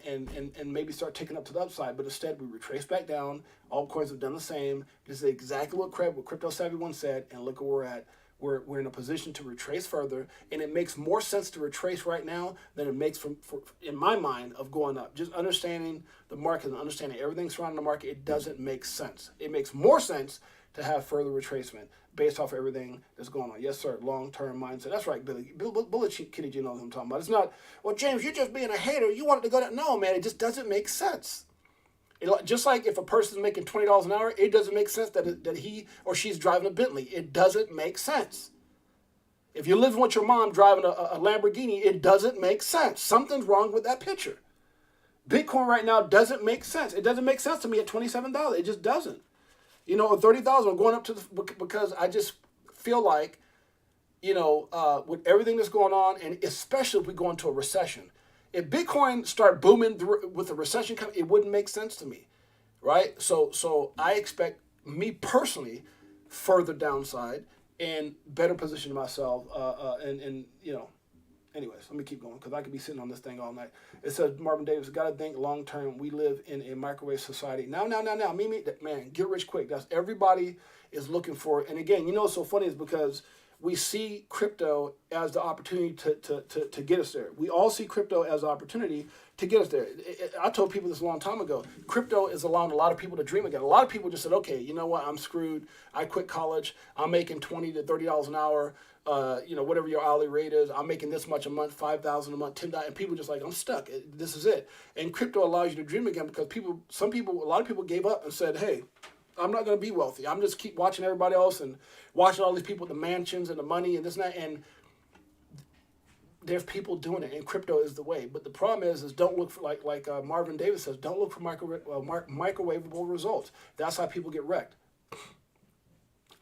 maybe start taking up to the upside. But instead, we retraced back down. All coins have done the same. This is exactly what Crypto Savvy once said, and look where we're at. We're in a position to retrace further, and it makes more sense to retrace right now than it makes in my mind, of going up. Just understanding the market and understanding everything surrounding the market, it doesn't make sense. It makes more sense to have further retracement based off of everything that's going on. Yes, sir, long-term mindset. That's right, Billy. Bullet Kitty G knows what I'm talking about. It's not, well, James, you're just being a hater. You want it to go down. No, man, it just doesn't make sense. Just like if a person's making $20 an hour, it doesn't make sense that he or she's driving a Bentley. It doesn't make sense. If you're living with your mom driving a Lamborghini, it doesn't make sense. Something's wrong with that picture. Bitcoin right now doesn't make sense. It doesn't make sense to me at $27. It just doesn't. Or 30,000. I'm going up to because I just feel like, with everything that's going on, and especially if we go into a recession. If Bitcoin start booming with a recession coming, it wouldn't make sense to me, right? So I expect me personally further downside and better position myself. Anyways, let me keep going because I could be sitting on this thing all night. It says Marvin Davis, got to think long term. We live in a microwave society. Now, man, get rich quick. That's everybody is looking for. And again, what's so funny is because we see crypto as the opportunity to get us there. We all see crypto as an opportunity to get us there. I told people this a long time ago. Crypto is allowing a lot of people to dream again. A lot of people just said, okay, you know what? I'm screwed. I quit college. I'm making $20 to $30 an hour. Whatever your hourly rate is. I'm making this much a month, $5,000 a month, $10. And people just like, I'm stuck. This is it. And crypto allows you to dream again because a lot of people gave up and said, hey, I'm not going to be wealthy. I'm just keep watching everybody else and watching all these people with the mansions and the money and this and that. And there's people doing it, and crypto is the way. But the problem is don't look for, like Marvin Davis says, don't look for microwavable results. That's how people get wrecked.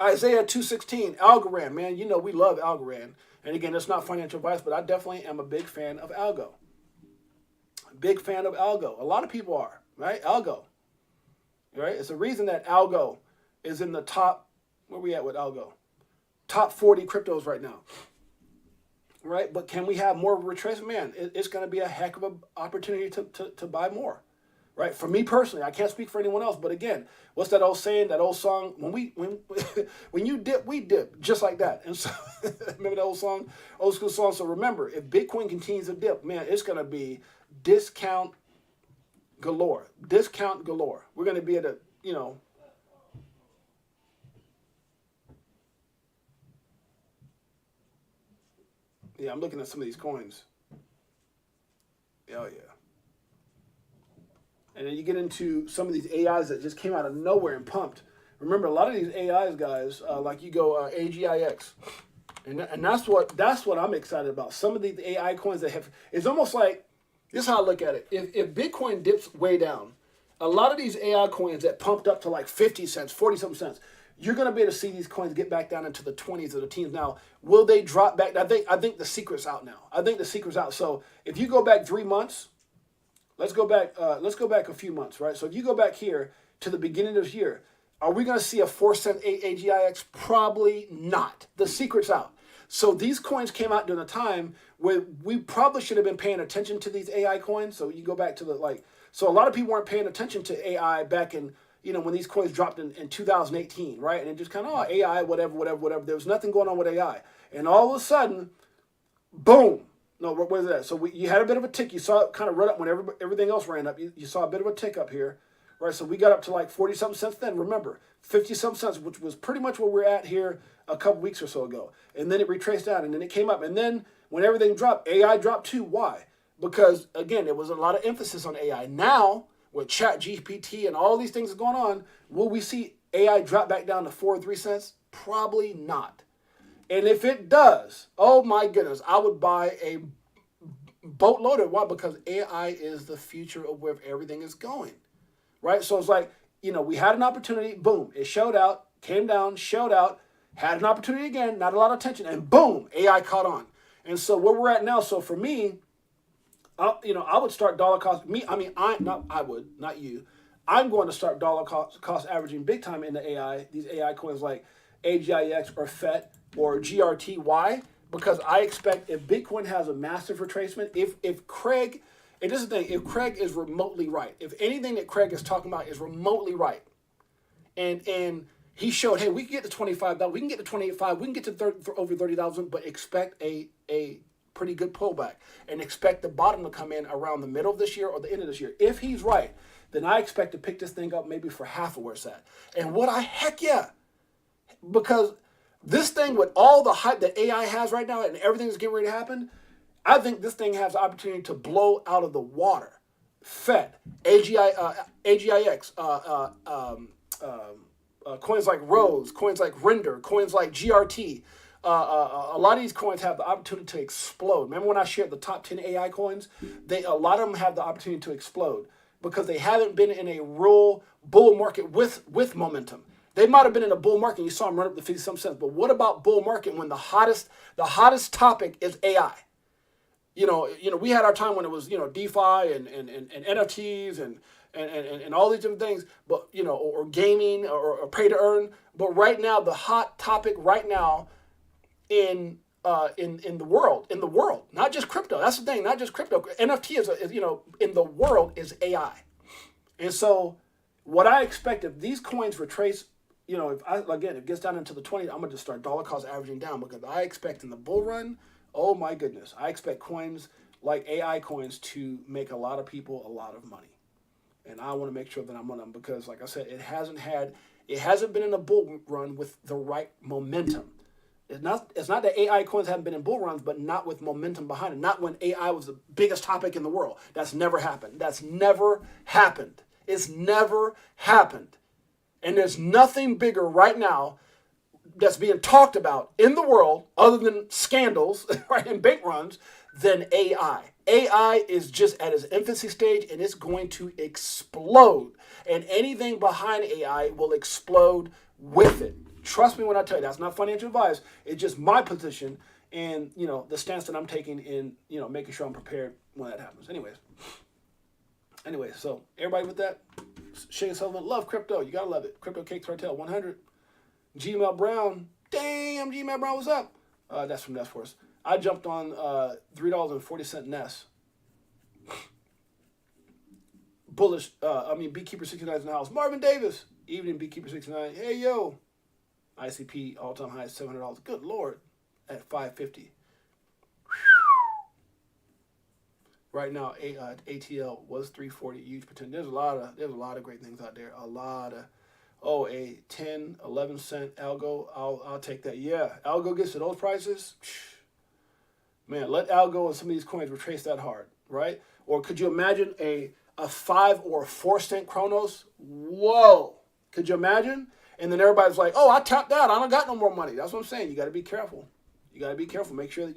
Isaiah 2:16, Algorand, man, we love Algorand. And again, it's not financial advice, but I definitely am a big fan of Algo. Big fan of Algo. A lot of people are, right? Algo. Right? It's a reason that Algo is in the top, where we at with Algo? Top 40 cryptos right now. Right? But can we have more retracement? Man, it's going to be a heck of an opportunity to buy more. Right? For me personally, I can't speak for anyone else, but again, what's that old saying, that old song? When you dip, we dip, just like that. And so, remember that old school song? So remember, if Bitcoin continues to dip, man, it's going to be discount galore. We're going to be at a, yeah, I'm looking at some of these coins. Oh, yeah. And then you get into some of these AIs that just came out of nowhere and pumped. Remember, a lot of these AIs, guys, like you go AGIX. And that's what I'm excited about. Some of these AI coins that have, it's almost like, this is how I look at it. If Bitcoin dips way down, a lot of these AI coins that pumped up to like 50 cents, 40-something cents, you're going to be able to see these coins get back down into the 20s or the teens. Now, will they drop back? I think the secret's out now. So if you go back 3 months, let's go back a few months, right? So if you go back here to the beginning of this year, are we going to see a 4-cent AGIX? Probably not. The secret's out. So these coins came out during a time where we probably should have been paying attention to these AI coins. So you go back to so a lot of people weren't paying attention to AI back in, when these coins dropped in 2018, right? And it just kind of, AI, whatever. There was nothing going on with AI. And all of a sudden, boom. No, what is that? So you had a bit of a tick. You saw it kind of run up when everything else ran up. You saw a bit of a tick up here, right? So we got up to like 40-something cents then. Remember, 50-something cents, which was pretty much where we're at here a couple weeks or so ago. And then it retraced down, and then it came up. And then when everything dropped, AI dropped too. Why? Because, again, there was a lot of emphasis on AI. Now, with ChatGPT and all these things going on, will we see AI drop back down to 4 or 3 cents? Probably not. And if it does, oh my goodness, I would buy a boatload of. Why? Because AI is the future of where everything is going, right? So it's like, we had an opportunity, boom, it showed out, came down, showed out, had an opportunity again, not a lot of attention, and boom, AI caught on. And so where we're at now, so for me, I would start dollar cost me. I mean, not you. I'm going to start dollar cost averaging big time in the AI. These AI coins like AGIX or FET or GRTY, because I expect if Bitcoin has a massive retracement, if Craig, and this is the thing, if Craig is remotely right, if anything that Craig is talking about is remotely right, and he showed, hey, we can get to 25,000, we can get to 28,500, we can get to over 30,000, but expect a pretty good pullback and expect the bottom to come in around the middle of this year or the end of this year. If he's right, then I expect to pick this thing up maybe for half of where it's at. And heck yeah, because this thing with all the hype that AI has right now and everything that's getting ready to happen, I think this thing has the opportunity to blow out of the water. Fed, AGIX, coins like Rose, coins like Render, coins like GRT. A lot of these coins have the opportunity to explode. Remember when I shared the top 10 AI coins? A lot of them have the opportunity to explode because they haven't been in a real bull market with momentum. They might have been in a bull market and you saw them run up to 50 some cents. But what about bull market when the hottest topic is AI? We had our time when it was, DeFi and NFTs and all these different things, but, or gaming or pay to earn. But right now, the hot topic right now in the world, not just crypto. That's the thing, not just crypto. NFT is in the world is AI. And so what I expect if these coins retrace, if it gets down into the 20s, I'm going to just start dollar cost averaging down because I expect in the bull run, oh my goodness, I expect coins like AI coins to make a lot of people a lot of money. And I want to make sure that I'm on them because, like I said, it hasn't been in a bull run with the right momentum. It's not that AI coins haven't been in bull runs, but not with momentum behind it. Not when AI was the biggest topic in the world. That's never happened. It's never happened. And there's nothing bigger right now that's being talked about in the world other than scandals, right, and bank runs than AI. AI is just at its infancy stage and it's going to explode. And anything behind AI will explode with it. Trust me when I tell you, that's not financial advice. It's just my position and, the stance that I'm taking in, making sure I'm prepared when that happens. Anyways, so everybody with that, Shane Sullivan, love crypto. You got to love it. Crypto Cakes Cartel 100. Gmail Brown, damn, Gmail Brown, what's up? That's from Nest Force. I jumped on $3.40 Nest. Bullish, Beekeeper 69 is in the house. Marvin Davis, evening Beekeeper 69. Hey, yo. ICP all-time high is $700. Good Lord, at $550. Right now, ATL was $340. Huge potential. There's a lot of great things out there. A 10, 11 cent algo. I'll take that. Yeah, algo gets to those prices. Man, let algo and some of these coins retrace that hard, right? Or could you imagine a 5 or 4 cent Chronos? Whoa! Could you imagine? And then everybody's like, oh, I tapped out. I don't got no more money. That's what I'm saying. You got to be careful. Make sure that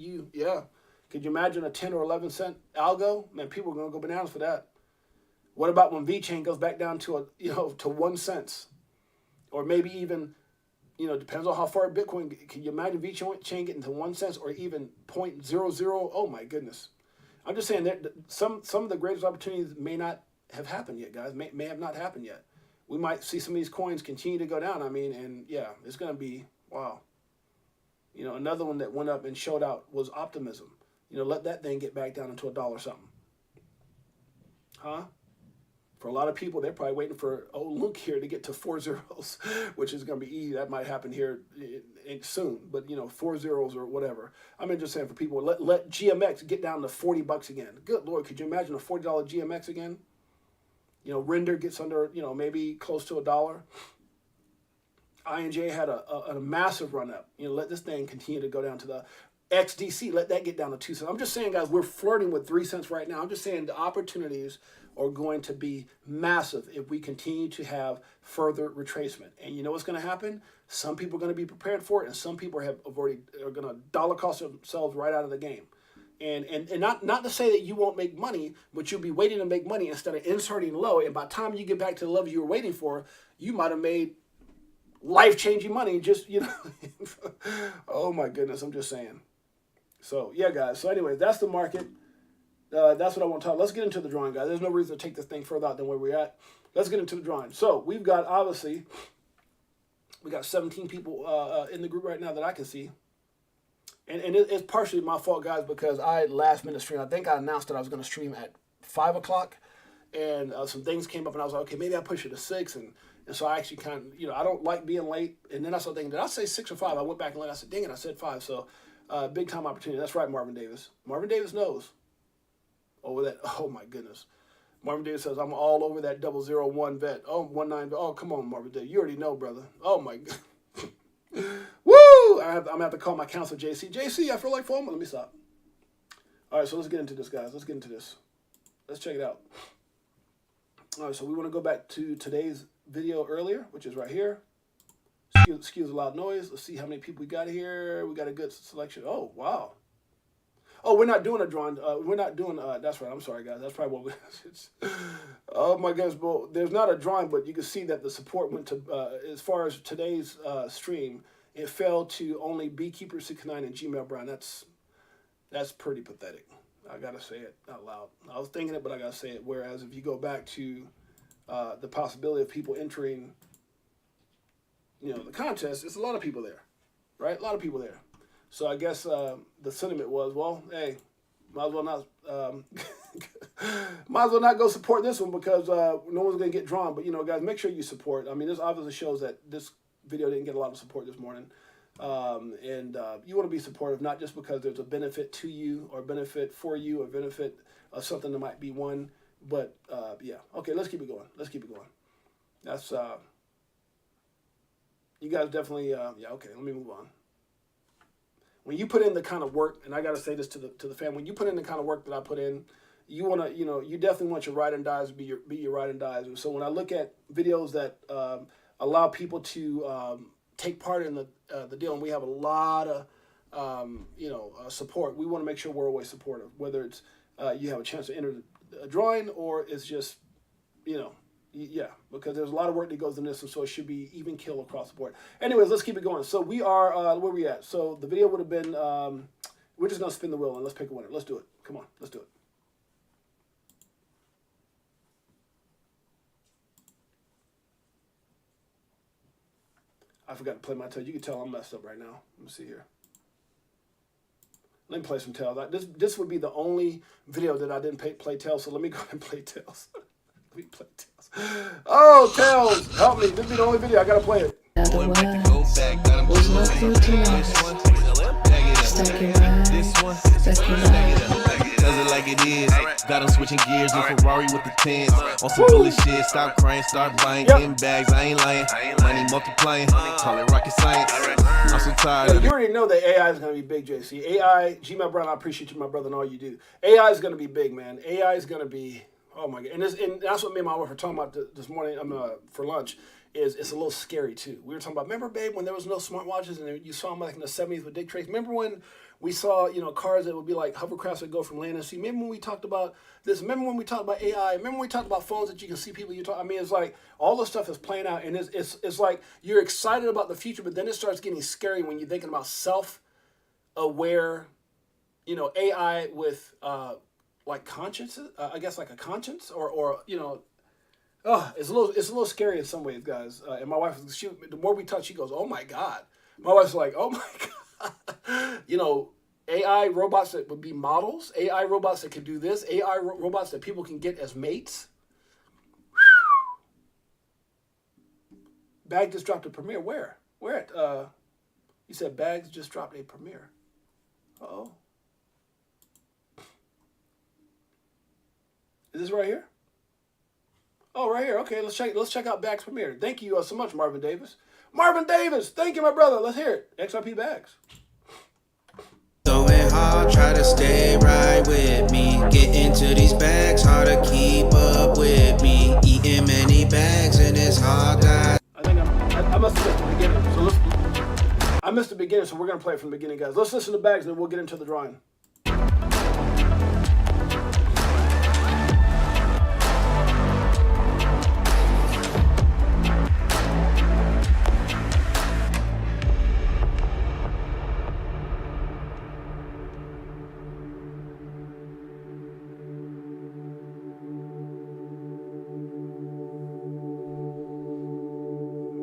Could you imagine a 10 or 11 cent algo? Man, people are going to go bananas for that. What about when VeChain goes back down to to 1 cent? Or maybe even, depends on how far Bitcoin. Can you imagine VeChain getting to 1 cent or even 0.00? Oh my goodness. I'm just saying that some of the greatest opportunities may not have happened yet, guys. May have not happened yet. We might see some of these coins continue to go down. It's going to be, wow. Another one that went up and showed out was Optimism. Let that thing get back down into $1 something. Huh? For a lot of people, they're probably waiting for old Luke here to get to 4 zeros, which is going to be easy. That might happen here soon, but 4 zeros or whatever. Just saying for people, let GMX get down to $40 again. Good Lord, could you imagine a $40 GMX again? Render gets under, maybe close to $1. INJ had a massive run up. Let this thing continue to go down to the XDC. Let that get down to 2 cents. I'm just saying, guys, we're flirting with 3 cents right now. I'm just saying the opportunities are going to be massive if we continue to have further retracement. And you know what's going to happen? Some people are going to be prepared for it, and some people are going to dollar cost themselves right out of the game. And not to say that you won't make money, but you'll be waiting to make money instead of inserting low. And by the time you get back to the level you were waiting for, you might have made life-changing money. Just, oh my goodness, I'm just saying. So, yeah, guys. So anyway, that's the market. That's what I want to talk. Let's get into the drawing, guys. There's no reason to take this thing further out than where we're at. Let's get into the drawing. So we've got, obviously, we got 17 people in the group right now that I can see. And it's partially my fault, guys, because I last minute stream. I think I announced that I was going to stream at 5 o'clock. And some things came up, and I was like, okay, maybe I'll push it to 6. And so I actually kind of, I don't like being late. And then I started thinking, did I say 6 or 5? I went back and looked. I said, dang it, I said 5. So big time opportunity. That's right, Marvin Davis. Marvin Davis knows. Over that, oh my goodness. Marvin Davis says, I'm all over that 001 vet. Oh, 19 vet. Oh, come on, Marvin Davis. You already know, brother. Oh my God. Woo! I'm going to have to call my counsel, JC. JC, I feel like foaming. Let me stop. All right, so let's get into this, guys. Let's get into this. Let's check it out. All right, so we want to go back to today's video earlier, which is right here. Excuse the loud noise. Let's see how many people we got here. We got a good selection. Oh, wow. Oh, we're not doing a drawing. We're not doing, that's right. I'm sorry, guys. That's probably what oh, my goodness. Well, there's not a drawing, but you can see that the support went to, as far as today's stream, it fell to only Beekeeper69 and Gmail Brown. That's pretty pathetic. I got to say it out loud. I was thinking it, but I got to say it. Whereas if you go back to the possibility of people entering, the contest, it's a lot of people there, right? A lot of people there. So I guess the sentiment was, well, hey, might as well not go support this one because no one's going to get drawn. But, guys, make sure you support. I mean, this obviously shows that this video didn't get a lot of support this morning. And you want to be supportive, not just because there's a benefit to you or benefit for you or benefit of something that might be won. But, yeah. Okay, let's keep it going. Let's keep it going. That's, you guys definitely, yeah, okay, let me move on. When you put in the kind of work, and I got to say this to the family, when you put in the kind of work that I put in, you want to, you definitely want your ride and dies to be your ride and dies. And so when I look at videos that allow people to take part in the deal, and we have a lot of, support, we want to make sure we're always supportive, whether it's you have a chance to enter a drawing or it's just, yeah, because there's a lot of work that goes in this, and so it should be even kill across the board. Anyways, let's keep it going. So we are, where we at? So the video would have been, we're just going to spin the wheel and let's pick a winner. Let's do it. Come on, let's do it. I forgot to play my tail. You can tell I'm messed up right now. Let me see here. Let me play some tails. This would be the only video that I didn't play tails, so let me go ahead and play tails. Let me play tails. Oh, tails! Help me. This would be the only video. I got to play it. Does it like it is. Got them switching gears, new Ferrari with the tens. On some bullish shit, stop crying, start buying. In bags, I ain't lying. Money multiplying, call it rocket science. I'm so tired of it. You already know that AI is going to be big, JC. AI, Gmail Brown, I appreciate you, my brother, and all you do. AI is going to be big, man. AI is going to be, oh my God. And that's what me and my wife were talking about this morning for lunch. It's a little scary too. We were talking about, remember, babe, when there was no smartwatches and you saw them like in the 70s with Dick Tracy? Remember when we saw, cars that would be like hovercrafts that go from land and sea? Remember when we talked about this? Remember when we talked about AI? Remember when we talked about phones that you can see people you talk? I mean, it's like all this stuff is playing out, and it's like you're excited about the future, but then it starts getting scary when you're thinking about self-aware, AI with like conscience. I guess like a conscience, or oh, it's a little scary in some ways, guys. And my wife, the more we talk, she goes, "Oh my God." My wife's like, "Oh my God." AI robots that would be models, AI robots that can do this, AI robots that people can get as mates. Bag just dropped a premiere. Where? Where at? You said Bags just dropped a premiere. Uh-oh. Is this right here? Oh, right here. Okay, let's check out Bags premiere. Thank you so much, Marvin Davis. Marvin Davis, thank you, my brother. Let's hear it. XRP Bags. Going hard, try to stay right with me. Get into these bags, hard to keep up with me. Eating many bags and it's hard, guys. I think I must have missed the beginning. I missed the beginning, so we're gonna play it from the beginning, guys. Let's listen to Bags, and then we'll get into the drawing.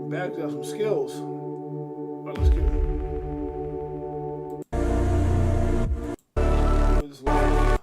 Bags got some skills. All right, let's get it. This live.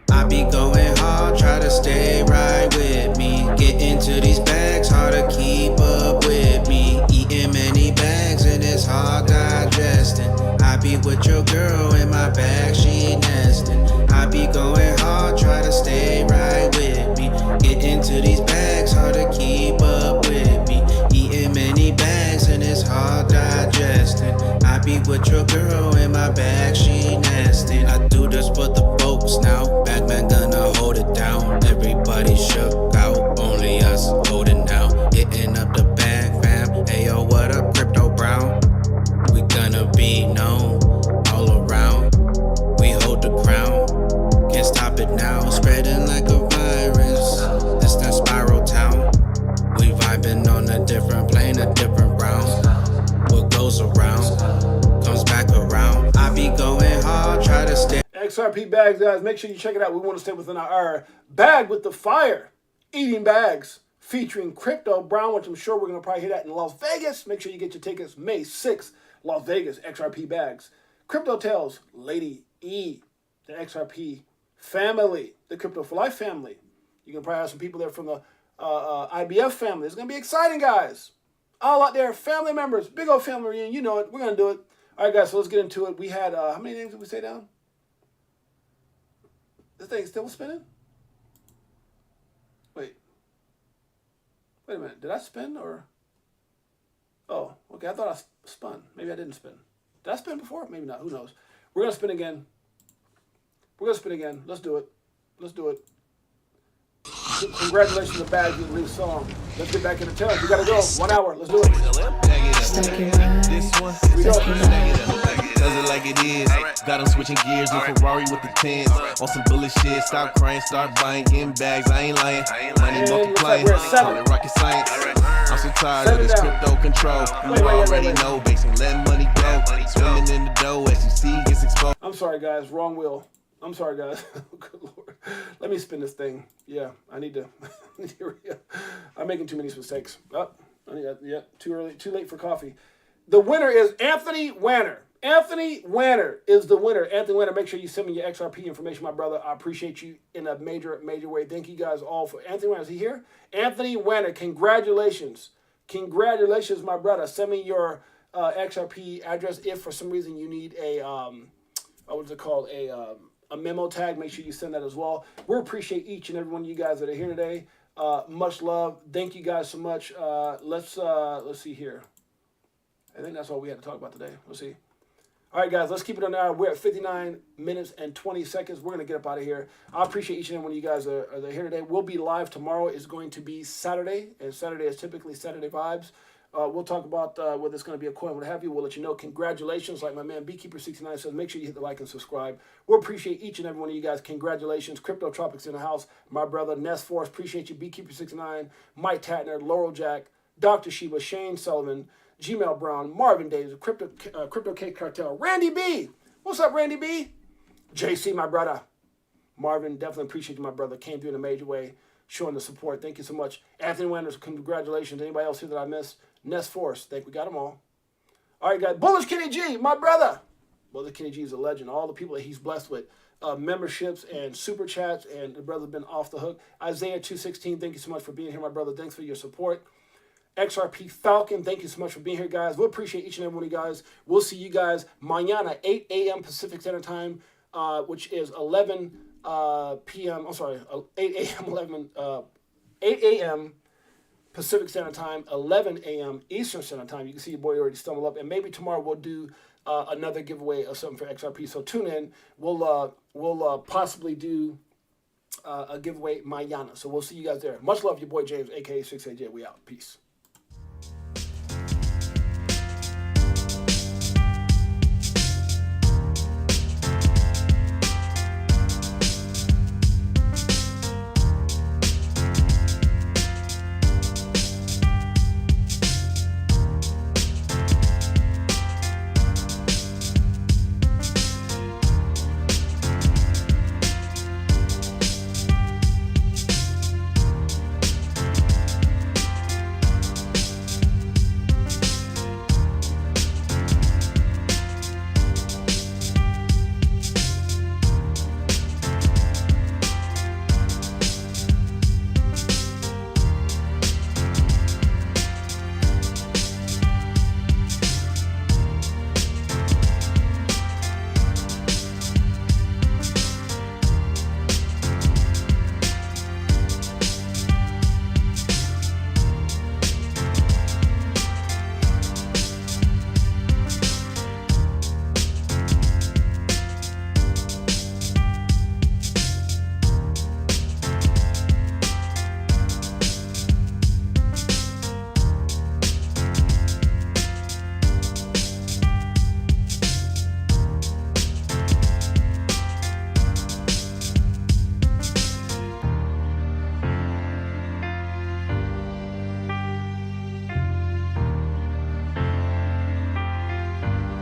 I be going hard, try to stay right with me. Get into these bags, hard to keep up with me. Eating many bags and it's hard digesting. I be with your girl in my bag, she nesting. I be going hard, try to stay right with me. Get into these bags, hard to keep up with me. Eating many bags and it's hard digesting. I be with your girl in my bag, she nesting. I do this for the folks now. Bagman gonna hold it down. Everybody shook out, only us holding out. Hitting up the bag, fam. Ayo, what up, Crypto Brown? We gonna be known all around. We hold the crown, can't stop it now. Spreading like a virus. This that spiral town. We vibing on a different plane, a different round. What goes around comes back around. I be going hard, try to stay. XRP bags, guys. Make sure you check it out. We want to stay within our bag with the fire. Eating bags featuring Crypto Brown, which I'm sure we're going to probably hear that in Las Vegas. Make sure you get your tickets May 6th, Las Vegas, XRP bags. Crypto Tales, Lady E, the XRP family, the Crypto for Life family. You can probably have some people there from the IBF family. It's going to be exciting, guys. All out there, family members, big old family reunion. You know it. We're going to do it. All right, guys, so let's get into it. We had, how many names did we say down? This thing still spinning? Wait a minute. Did I spin or? Oh, okay. I thought I spun. Maybe I didn't spin. Did I spin before? Maybe not. Who knows? We're going to spin again. We're going to spin again. Let's do it. Let's do it. Congratulations to Bad with the new song. Let's get back in the challenge. We got to go. 1 hour. Let's do it. This one, We go. does it like it is. Got them switching gears, new Ferrari with the tents. On some bullet shit, stop crying, start buying, getting bags. I ain't lying. Money multiplying, call it rocket science. I'm so tired of this crypto control. You already know, basically letting money go. Swimming in the dough as you see gets exposed. I'm sorry, guys. Wrong wheel. I'm sorry, guys. Good Lord. Let me spin this thing. Yeah, I need to. I'm making too many mistakes. Oh, yeah, too early, too late for coffee. The winner is Anthony Wanner. Anthony Wanner is the winner. Anthony Wanner, make sure you send me your XRP information, my brother. I appreciate you in a major, major way. Thank you guys all for Anthony Wanner. Is he here? Anthony Wanner, congratulations. Congratulations, my brother. Send me your XRP address if for some reason you need a, what's it called, a memo tag. Make sure you send that as well. We appreciate each and every one of you guys that are here today. Much love. Thank you guys so much. Let's see here. I think that's all we had to talk about today. Let's see. All right, guys, let's keep it on there. We're at 59 minutes and 20 seconds. We're going to get up out of here. I appreciate each and every one of you guys are here today. We'll be live tomorrow. It's going to be Saturday, and Saturday is typically Saturday Vibes. We'll talk about whether it's going to be a coin, what have you. We'll let you know. Congratulations, like my man Beekeeper69 says. Make sure you hit the like and subscribe. We'll appreciate each and every one of you guys. Congratulations. Crypto Tropics in the house. My brother, Nest Force. Appreciate you, Beekeeper69, Mike Tatner, Laurel Jack, Dr. Sheba, Shane Sullivan, Gmail Brown, Marvin Days, Crypto Cake Cartel, Randy B. What's up, Randy B? JC, my brother. Marvin, definitely appreciate you, my brother. Came through in a major way, showing the support. Thank you so much. Anthony Wenders, congratulations. Anybody else here that I missed? Nest Force, think we got them all. All right, guys. Bullish Kenny G, my brother. Bullish Kenny G is a legend. All the people that he's blessed with, memberships and super chats, and the brother's been off the hook. Isaiah 216, thank you so much for being here, my brother. Thanks for your support. XRP Falcon, thank you so much for being here, guys. We'll appreciate each and every one of you guys. We'll see you guys mañana, 8 a.m. Pacific Standard Time, which is 11 p.m. I'm sorry, 8 a.m. Pacific Standard Time, 11 a.m. Eastern Standard Time. You can see your boy already stumbled up, and maybe tomorrow we'll do another giveaway of something for XRP. So tune in. We'll possibly do a giveaway mañana. So we'll see you guys there. Much love, your boy James, aka 6AJ. We out. Peace.